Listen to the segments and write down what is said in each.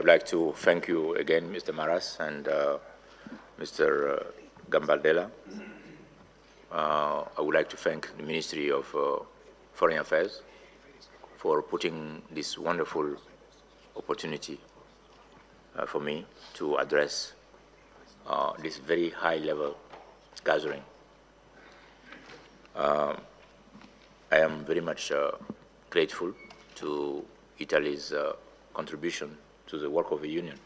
would like to thank you again, Mr. Maras and Mr. Gambardella. I would like to thank the Ministry of Foreign Affairs for putting this wonderful opportunity for me to address this very high-level gathering. I am very much grateful to Italy's contribution to the work of the Union.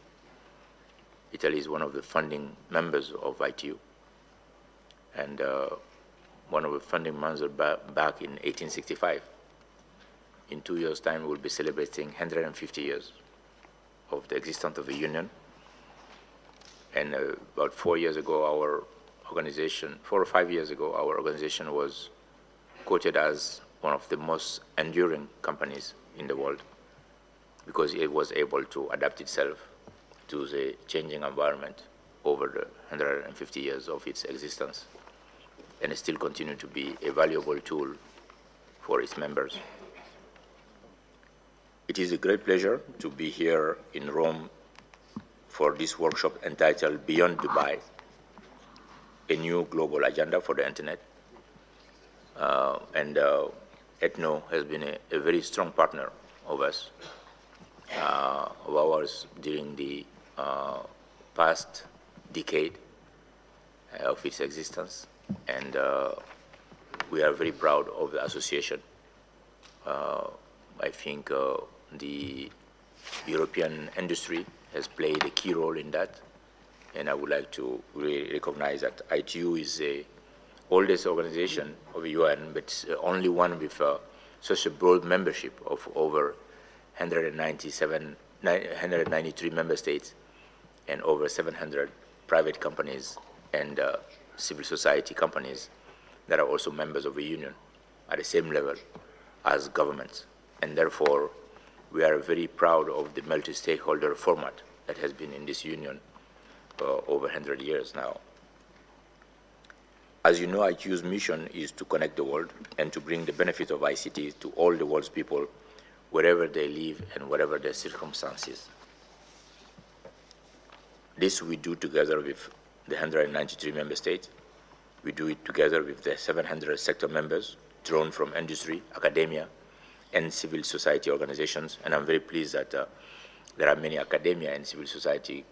Italy is one of the founding members of ITU, and one of the founding members back in 1865. In 2 years' time, we'll be celebrating 150 years of the existence of the Union. And about 4 years ago, our organization, 4 or 5 years ago, our organization was quoted as one of the most enduring companies in the world because it was able to adapt itself to the changing environment over the 150 years of its existence, and it still continue to be a valuable tool for its members. It is a great pleasure to be here in Rome for this workshop entitled Beyond Dubai, a new global agenda for the Internet. ETNO has been a very strong partner of us, of ours during the past decade of its existence, and we are very proud of the association. I think the European industry has played a key role in that, and I would like to really recognize that ITU is the oldest organization of the UN, but only one with such a broad membership of over 193 member states and over 700 private companies and civil society companies that are also members of the Union at the same level as governments. And therefore, we are very proud of the multi-stakeholder format that has been in this Union for over 100 years now. As you know, ITU's mission is to connect the world and to bring the benefit of ICT to all the world's people, wherever they live and whatever their circumstances. This we do together with the 193 member states. We do it together with the 700 sector members drawn from industry, academia, and civil society organizations. And I'm very pleased that there are many academia and civil society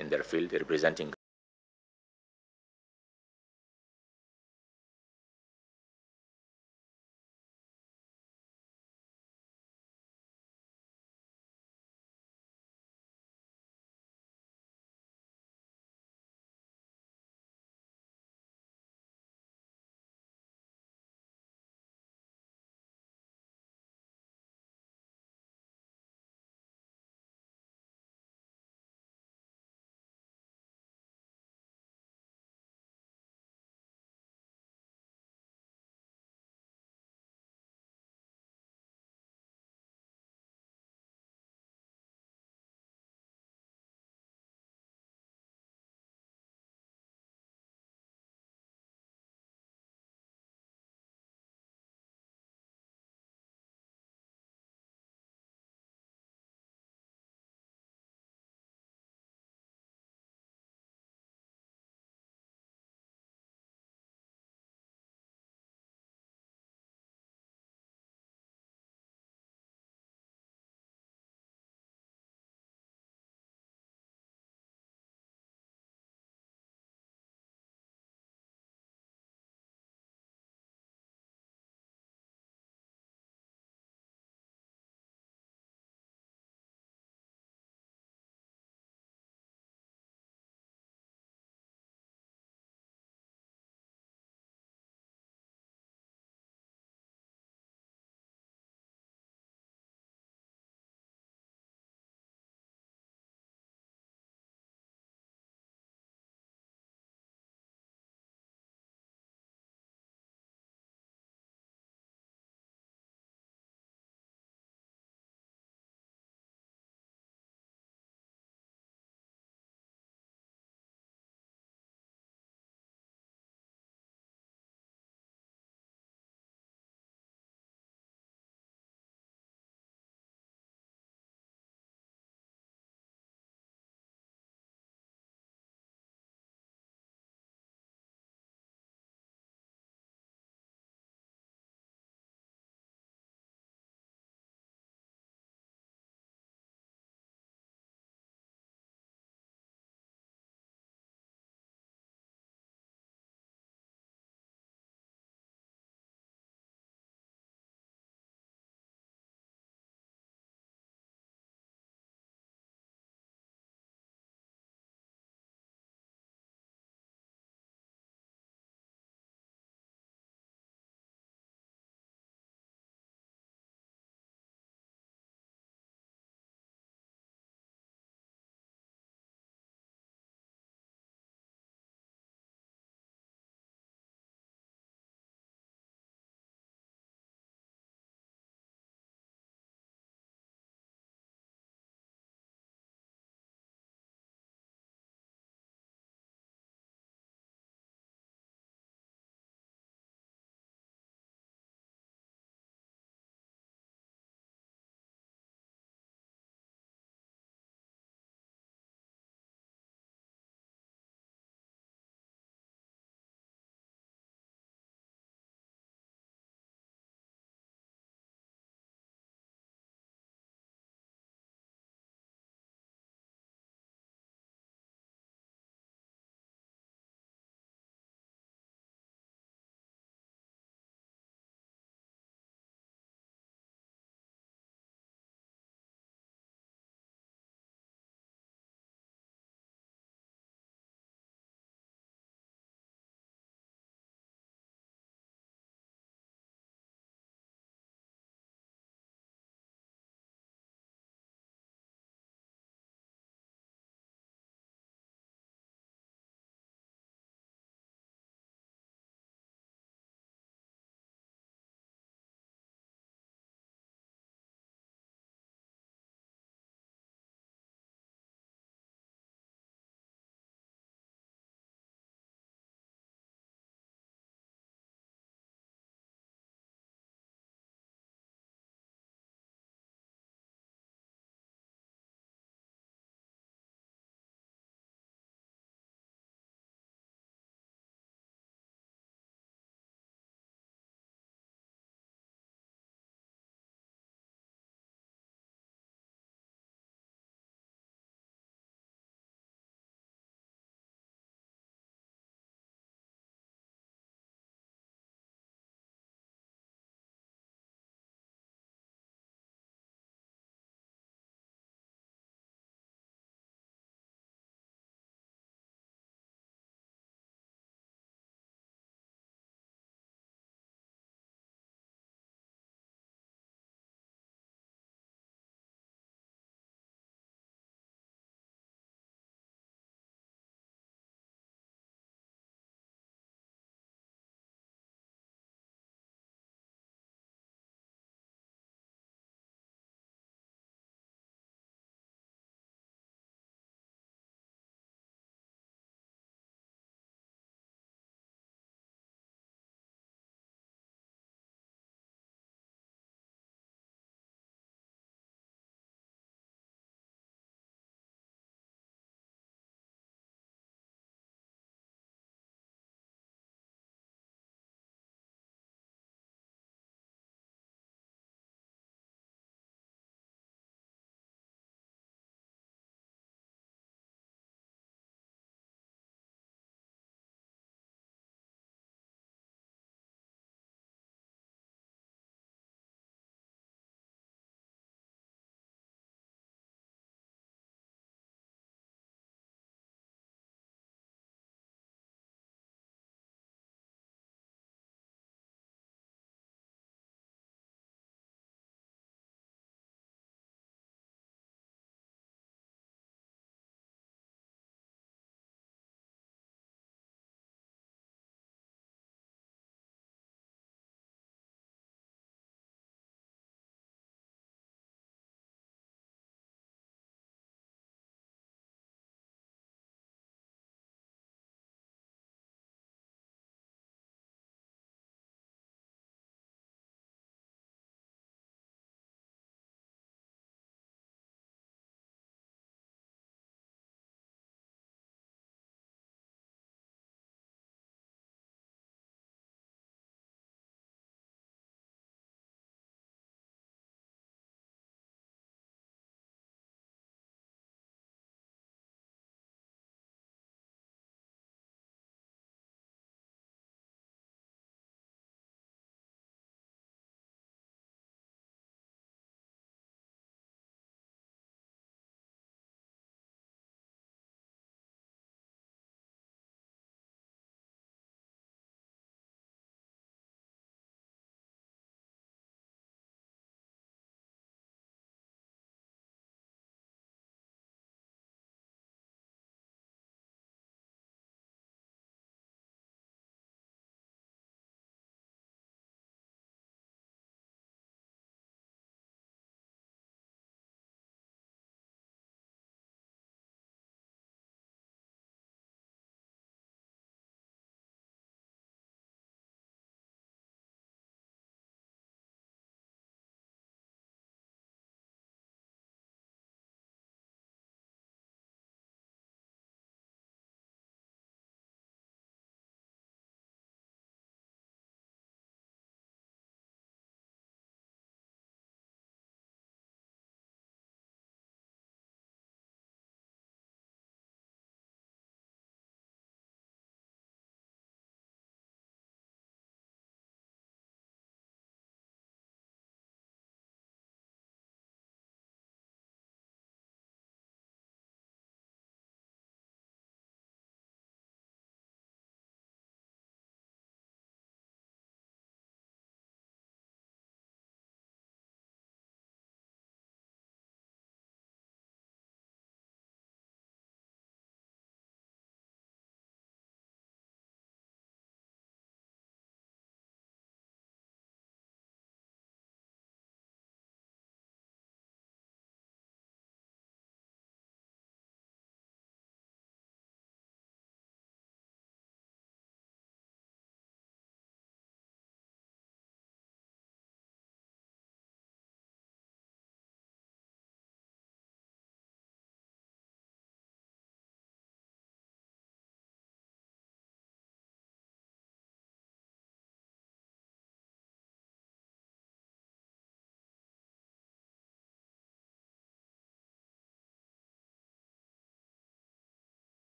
in their field, representing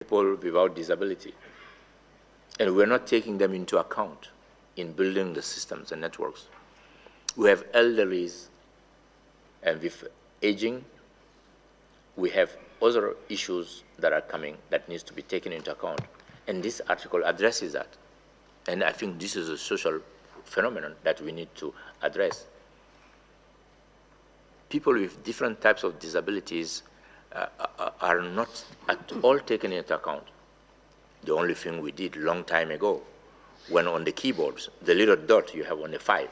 people without disability, and we're not taking them into account in building the systems and networks. We have elderlies, and with aging, we have other issues that are coming that needs to be taken into account. And this article addresses that. And I think this is a social phenomenon that we need to address. People with different types of disabilities are not at all taken into account. The only thing we did a long time ago, when on the keyboards, the little dot you have on the 5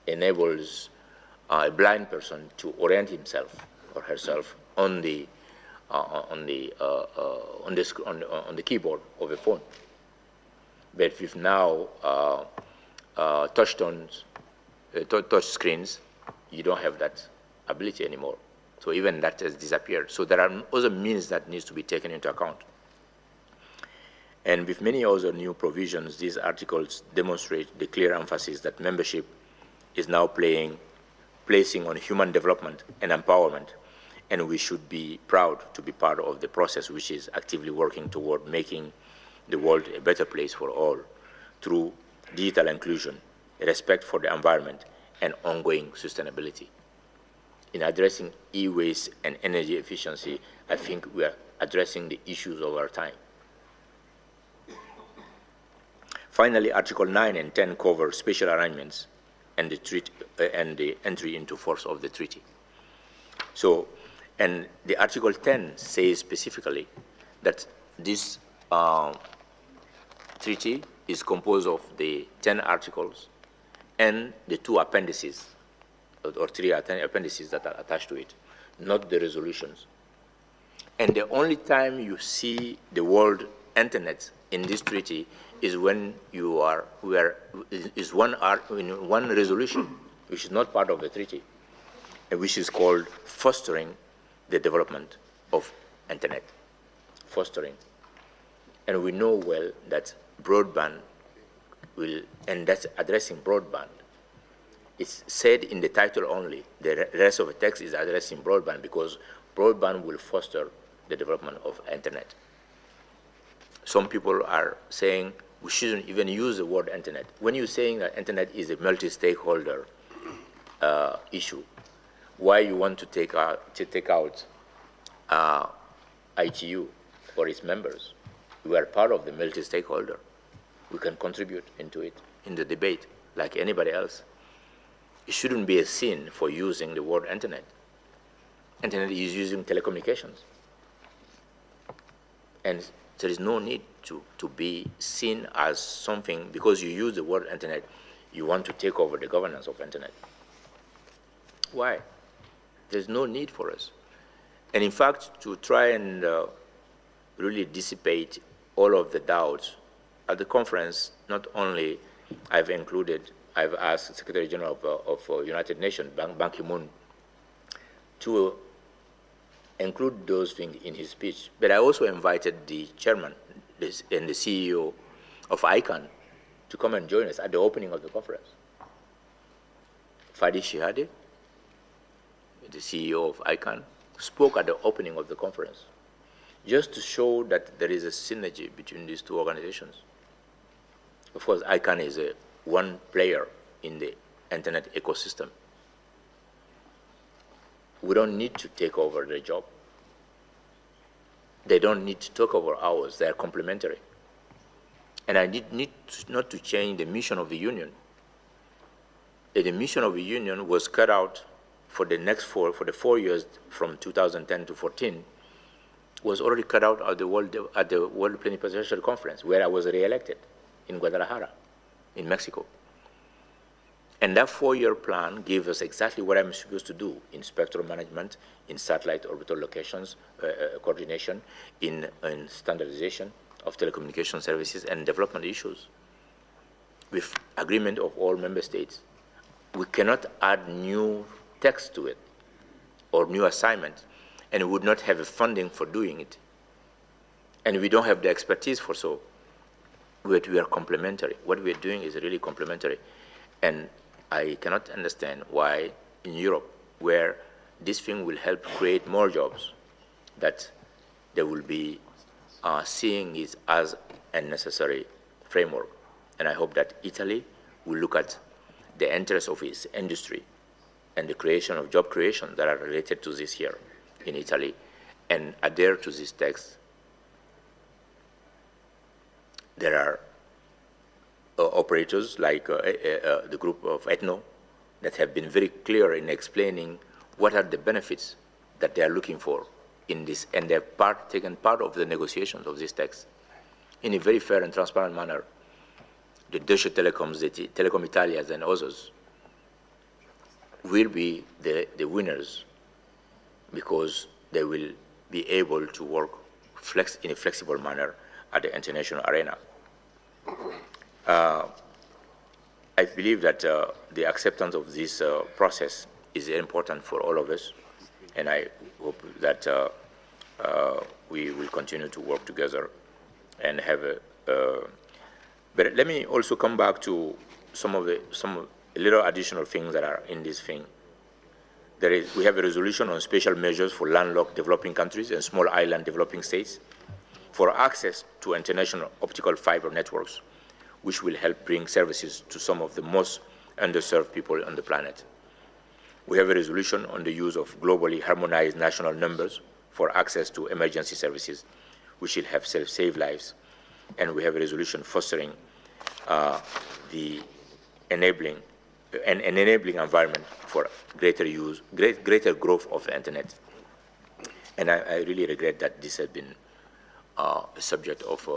enables a blind person to orient himself or herself on the keyboard of a phone. But with now touch screens, you don't have that ability anymore. So even that has disappeared. So there are other means that needs to be taken into account. And with many other new provisions, these articles demonstrate the clear emphasis that membership is now placing on human development and empowerment. And we should be proud to be part of the process which is actively working toward making the world a better place for all through digital inclusion, respect for the environment, and ongoing sustainability. In addressing e-waste and energy efficiency, I think we are addressing the issues of our time. Finally, Article 9 and 10 cover special arrangements and the entry into force of the treaty. So, and the Article 10 says specifically that this treaty is composed of the 10 articles and the 2 appendices, or 3 appendices that are attached to it, not the resolutions. And the only time you see the word internet in this treaty is when you are, is one resolution, which is not part of the treaty, and which is called fostering the development of internet, fostering. And we know well that broadband will, and that's addressing broadband. It's said in the title only. The rest of the text is addressing broadband because broadband will foster the development of internet. Some people are saying we shouldn't even use the word internet. When you're saying that internet is a multi-stakeholder issue, why you want to take out ITU or its members? We are part of the multi-stakeholder. We can contribute into it, in the debate, like anybody else. It shouldn't be a sin for using the word internet. Internet is using telecommunications. And there is no need to be seen as something, because you use the word internet, you want to take over the governance of internet. Why? There's no need for us. And in fact, to try and really dissipate all of the doubts, at the conference, not only I've asked the Secretary General of United Nations, Ban Ki-moon, to include those things in his speech, but I also invited the chairman and the CEO of ICANN to come and join us at the opening of the conference. Fadi Shihade, the CEO of ICANN, spoke at the opening of the conference, just to show that there is a synergy between these two organizations. Of course, ICANN is one player in the internet ecosystem. We don't need to take over their job. They don't need to take over ours. They are complementary. And I need not to change the mission of the Union. The mission of the Union was cut out for the next for the 4 years from 2010 to 14, was already cut out at the World Plenipotentiary Conference, where I was re-elected in Guadalajara, in Mexico. And that 4-year plan gave us exactly what I'm supposed to do in spectrum management, in satellite orbital locations, coordination, in standardization of telecommunication services and development issues, with agreement of all member states. We cannot add new text to it or new assignment, and we would not have a funding for doing it. And we don't have the expertise for so. But we are complementary. What we are doing is really complementary. And I cannot understand why in Europe, where this thing will help create more jobs, that there will be seeing it as a necessary framework. And I hope that Italy will look at the interests of its industry and the creation of job creation that are related to this here in Italy and adhere to this text. There are operators like the group of Ethno that have been very clear in explaining what are the benefits that they are looking for in this, and they have taken part of the negotiations of this text in a very fair and transparent manner. The Deutsche Telecoms, the Telecom Italias, and others will be the winners because they will be able to work in a flexible manner at the international arena. I believe that the acceptance of this process is important for all of us, and I hope that we will continue to work together and have but let me also come back to some little additional things that are in this thing. We have a resolution on special measures for landlocked developing countries and small island developing states for access to international optical fiber networks, which will help bring services to some of the most underserved people on the planet. We have a resolution on the use of globally harmonized national numbers for access to emergency services, which will help save lives. And we have a resolution fostering the enabling environment for greater growth of the internet. And I really regret that this has been a subject of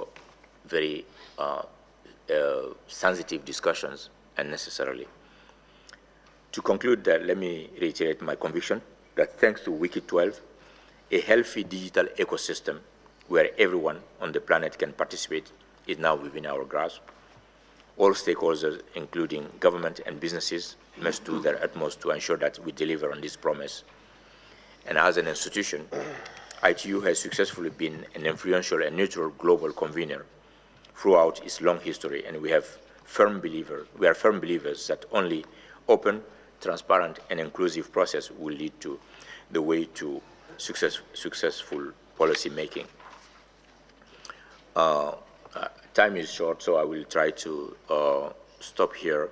very sensitive discussions unnecessarily. To conclude, let me reiterate my conviction that thanks to Wiki 12, a healthy digital ecosystem where everyone on the planet can participate is now within our grasp. All stakeholders, including government and businesses, must do their utmost to ensure that we deliver on this promise. And as an institution, ITU has successfully been an influential and neutral global convener throughout its long history, and we are firm believers that only open, transparent, and inclusive process will lead to the way to successful policy making. Time is short, so I will try to stop here,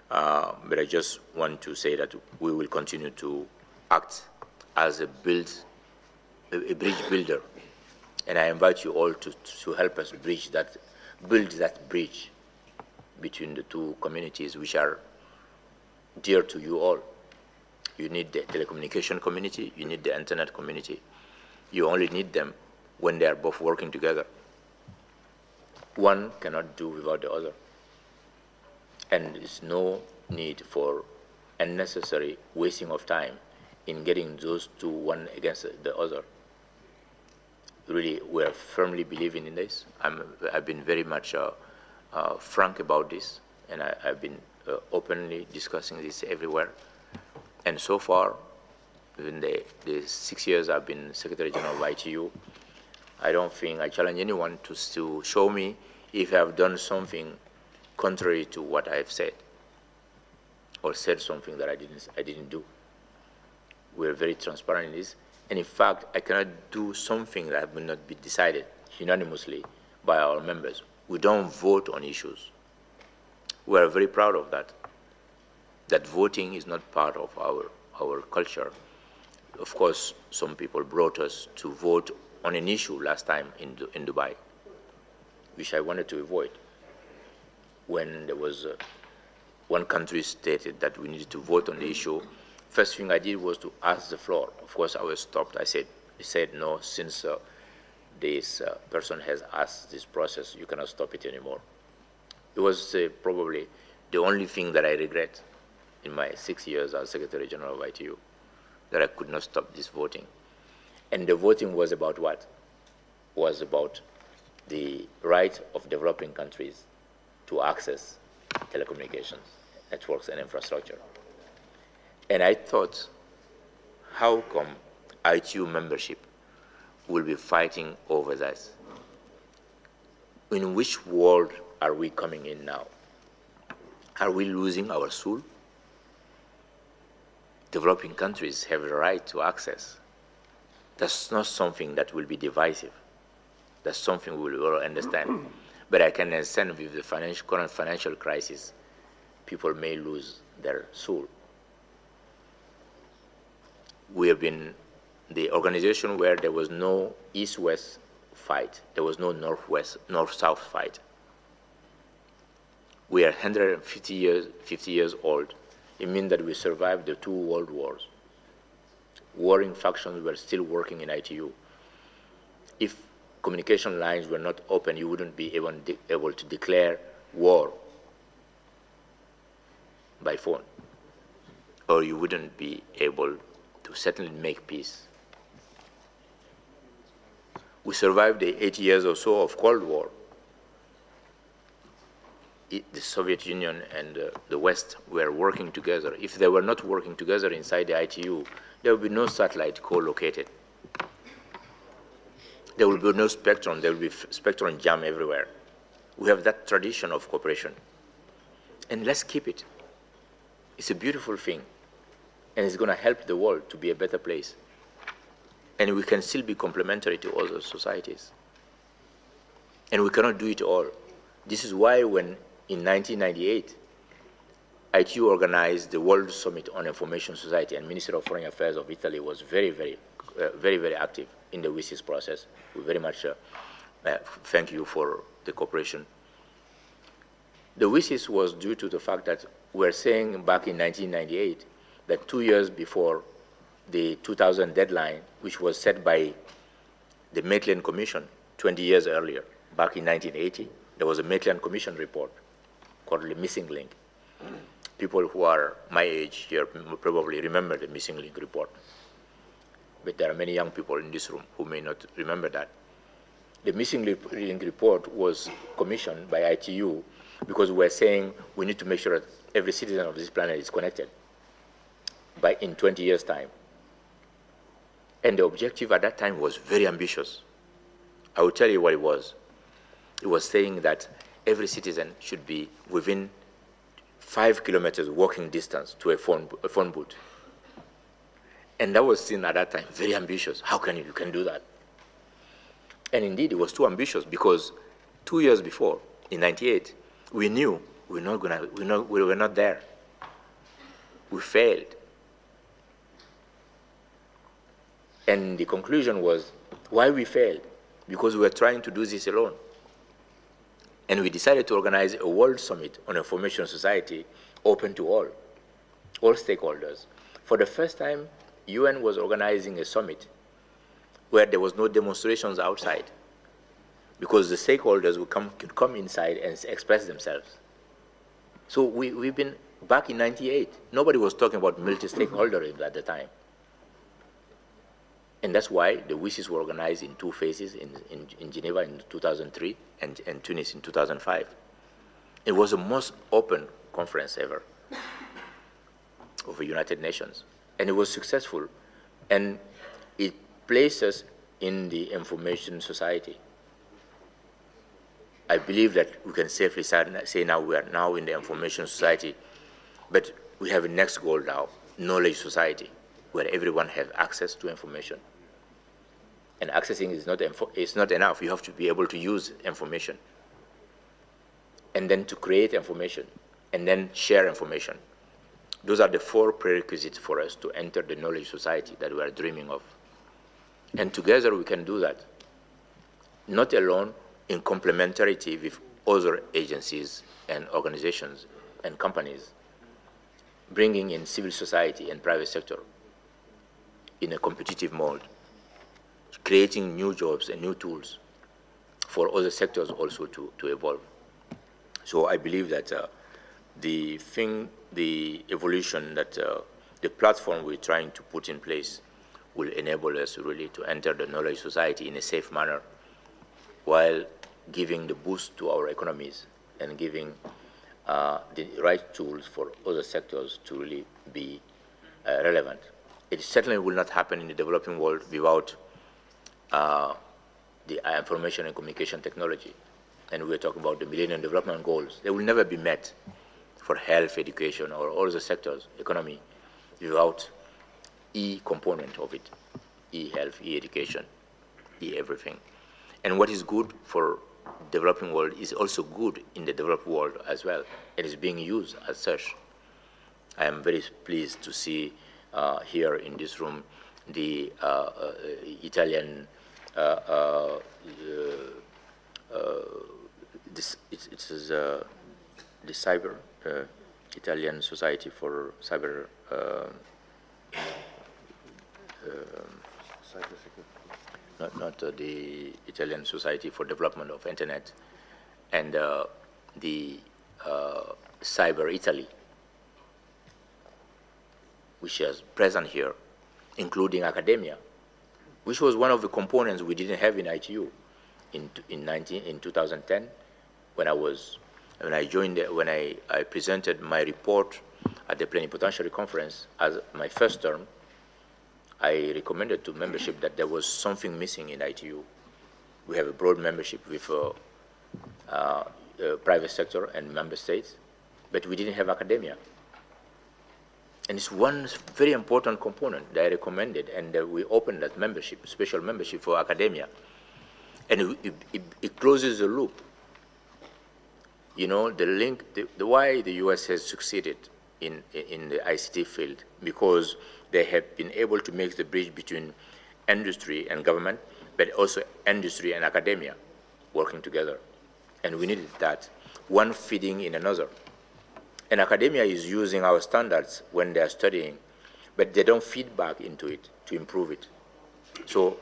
but I just want to say that we will continue to act as a bridge builder, and I invite you all to help us build that bridge between the two communities which are dear to you all. You need the telecommunication community, you need the internet community. You only need them when they are both working together. One cannot do without the other. And there's no need for unnecessary wasting of time in getting those two one against the other. Really, we are firmly believing in this. I've been very much frank about this, and I've been openly discussing this everywhere. And so far, in the 6 years I've been Secretary General of ITU, I don't think I challenge anyone to show me if I've done something contrary to what I've said, or said something that I didn't do. We're very transparent in this, and in fact, I cannot do something that will not be decided unanimously by our members. We don't vote on issues. We are very proud of that. That voting is not part of our culture. Of course, some people brought us to vote on an issue last time in Dubai, which I wanted to avoid. When there was one country stated that we needed to vote on the issue, first thing I did was to ask the floor. Of course, I was stopped. I said no, since this person has asked this process, you cannot stop it anymore. It was probably the only thing that I regret in my 6 years as Secretary General of ITU, that I could not stop this voting. And the voting was about what? Was about the right of developing countries to access telecommunications, networks, and infrastructure. And I thought, how come ITU membership will be fighting over that? In which world are we coming in now? Are we losing our soul? Developing countries have the right to access. That's not something that will be divisive. That's something we will all understand. But I can understand with the current financial crisis, people may lose their soul. We have been the organization where there was no East-West fight. There was no North-South fight. We are 50 years old. It means that we survived the 2 world wars. Warring factions were still working in ITU. If communication lines were not open, you wouldn't be able to declare war by phone, or you wouldn't be able to certainly make peace. We survived the 8 years or so of Cold War. The Soviet Union and the West were working together. If they were not working together inside the ITU, there would be no satellite co-located. There will be no spectrum. There will be spectrum jam everywhere. We have that tradition of cooperation. And let's keep it. It's a beautiful thing. And it's going to help the world to be a better place. And we can still be complementary to other societies. And we cannot do it all. This is why when in 1998, ITU organized the World Summit on Information Society, and Minister of Foreign Affairs of Italy was very, very active in the WCIT process. We very much thank you for the cooperation. The WCIT was due to the fact that we were saying back in 1998 that 2 years before the 2000 deadline, which was set by the Maitland Commission 20 years earlier, back in 1980, there was a Maitland Commission report called the Missing Link. People who are my age here probably remember the Missing Link report. But there are many young people in this room who may not remember that. The Missing Link report was commissioned by ITU because we were saying we need to make sure that every citizen of this planet is connected in 20 years' time. And the objective at that time was very ambitious. I will tell you what it was. It was saying that every citizen should be within 5 kilometers walking distance to a phone booth. And that was seen at that time very ambitious. How can you can do that? And indeed, it was too ambitious because 2 years before, in '98, we knew we were not there. We failed. And the conclusion was why we failed? Because we were trying to do this alone. And we decided to organize a World Summit on Information Society open to all stakeholders. For the first time, UN was organizing a summit where there was no demonstrations outside because the stakeholders could come inside and express themselves. So we've been back in '98. Nobody was talking about multi-stakeholderism at the time. And that's why the WCIT were organized in 2 phases, in Geneva in 2003 and Tunis in 2005. It was the most open conference ever of the United Nations. And it was successful. And it placed us in the information society. I believe that we can safely say now we are now in the information society, but we have a next goal now, knowledge society, where everyone has access to information. And accessing is not enough. You have to be able to use information. And then to create information. And then share information. Those are the 4 prerequisites for us to enter the knowledge society that we are dreaming of. And together we can do that. Not alone, in complementarity with other agencies and organizations and companies, bringing in civil society and private sector in a competitive mode, creating new jobs and new tools for other sectors also to evolve. So I believe that the evolution that the platform we're trying to put in place will enable us really to enter the knowledge society in a safe manner while giving the boost to our economies and giving the right tools for other sectors to really be relevant. It certainly will not happen in the developing world without the information and communication technology. And we're talking about the Millennium Development Goals. They will never be met for health, education, or all the sectors, economy, without E component of it, E-health, E-education, E-everything. And what is good for developing world is also good in the developed world as well. It is being used as such. I am very pleased to see here in this room the Italian the cyber Italian Society for Cyber not the Italian Society for Development of Internet, and the Cyber Italy, which is present here, including academia, which was one of the components we didn't have in ITU in 2010 when I presented my report at the Plenipotentiary Conference as my first term. I recommended to membership that there was something missing in ITU. We have a broad membership with private sector and member states, but we didn't have academia. And it's one very important component that I recommended, and we opened that membership, special membership for academia. And it closes the loop. You know, the link, why the US has succeeded in the ICT field, because they have been able to make the bridge between industry and government, but also industry and academia working together. And we needed that, one feeding in another. And academia is using our standards when they are studying, but they don't feed back into it to improve it. So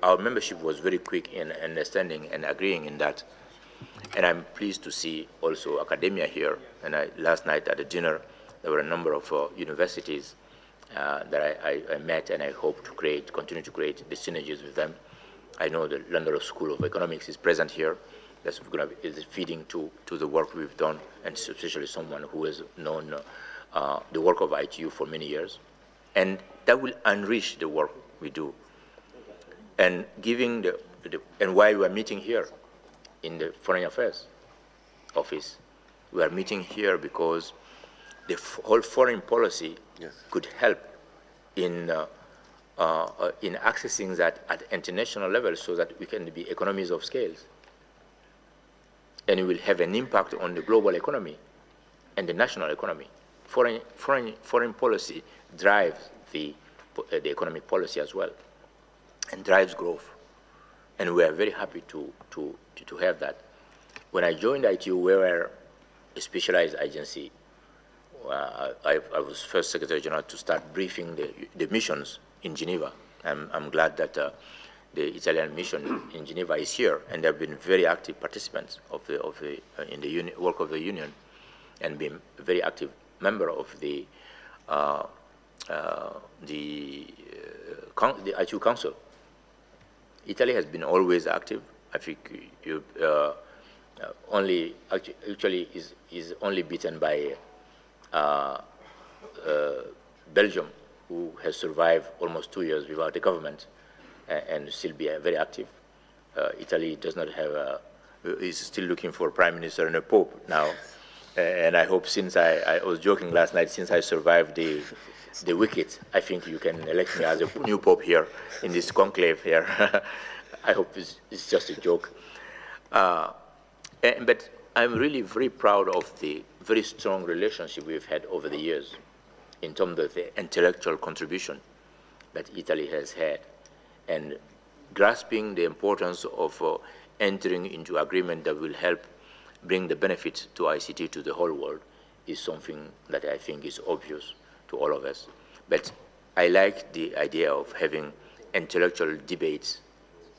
our membership was very quick in understanding and agreeing in that. And I'm pleased to see also academia here. And last night at the dinner, there were a number of universities that I met, and I hope to continue to create the synergies with them. I know the London School of Economics is present here. That's going to be feeding to the work we've done, and especially someone who has known the work of ITU for many years. And that will enrich the work we do. And giving and why we are meeting here in the Foreign Affairs Office, we are meeting here because the whole foreign policy could help in accessing that at international level, so that we can be economies of scales. And it will have an impact on the global economy and the national economy. Foreign policy drives the economic policy as well, and drives growth. And we are very happy to have that. When I joined ITU, we were a specialized agency. I was first Secretary General to start briefing the missions in Geneva. I'm glad that the Italian mission in Geneva is here, and they've been very active participants in the work of the Union, and been a very active member of the ITU Council. Italy has been always active. I think actually is only beaten by Belgium, who has survived almost 2 years without a government and still be very active. Italy does not have is still looking for a prime minister and a pope now. And I hope, since I was joking last night, since I survived the wicket, I think you can elect me as a new pope here in this conclave here. I hope it's just a joke. But I'm really very proud of the very strong relationship we've had over the years in terms of the intellectual contribution that Italy has had, and grasping the importance of entering into agreement that will help bring the benefits to ICT to the whole world is something that I think is obvious to all of us. But I like the idea of having intellectual debates,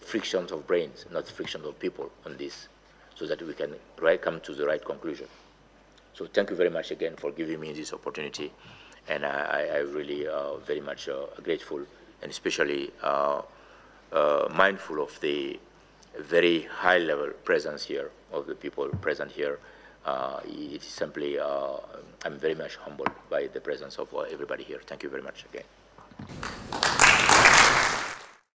frictions of brains, not frictions of people on this, so that we can come to the right conclusion. So thank you very much again for giving me this opportunity, and I really very much grateful, and especially mindful of the very high-level presence here of the people present here. It is simply, I'm very much humbled by the presence of everybody here. Thank you very much again.